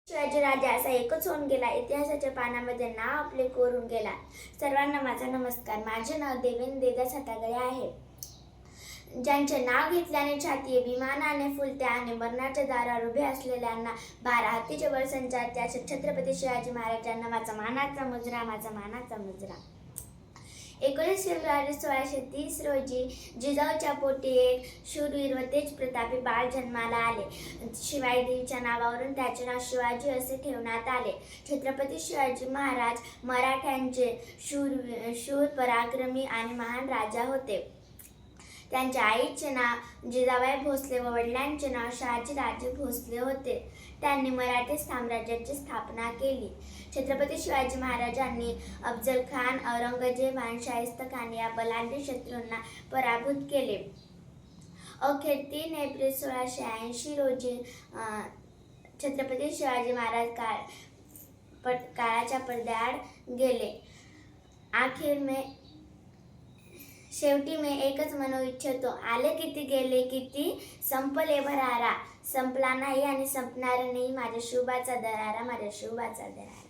शिवाजी राजा असा एकच होऊन गेला. इतिहासाच्या पानामध्ये नाव आपले कोरून गेला. सर्वांना माझा नमस्कार. माझे नाव देवेंद्र देवदास हतागळे आहे. ज्यांचे नाव घेतल्याने छाती अभिमानाने फुलते आणि मरणाच्या दारावर उभे असलेल्यांना 12 हातीचे बळ संचारते असे छत्रपती शिवाजी महाराजांना माझा मानाचा मुजरा, माझा मानाचा मुजरा. 19 फेब्रुवारी 1630 रोजी जिजाऊच्या पोटी एक शूरवीर व तेज प्रतापी बाळ जन्माला आले. शिवाई देवीच्या नावावरून त्याचे नाव शिवाजी असे ठेवण्यात आले. छत्रपती शिवाजी महाराज मराठ्यांचे शूर पराक्रमी आणि महान राजा होते. त्यांच्या आईचे नाव जिजाबाई भोसले व वडिलांचे नाव शहाजीराजे भोसले होते. त्यांनी मराठी साम्राज्याची स्थापना केली. छत्रपती शिवाजी महाराजांनी अफजल खान, औरंगजेब आणि शाहिस्ता खान या बलाढ्य शत्रूंना पराभूत केले. अखेर 3 एप्रिल 1680 रोजी छत्रपती शिवाजी महाराज काळाच्या पडद्याआड गेले. शेवटी मी एकच म्हणू इच्छितो, आले किती गेले किती, संपले भरारा. संपला नाही आणि संपणार नाही माझ्या शिवबाचा दरारा, माझ्या शिवबाचा दरारा.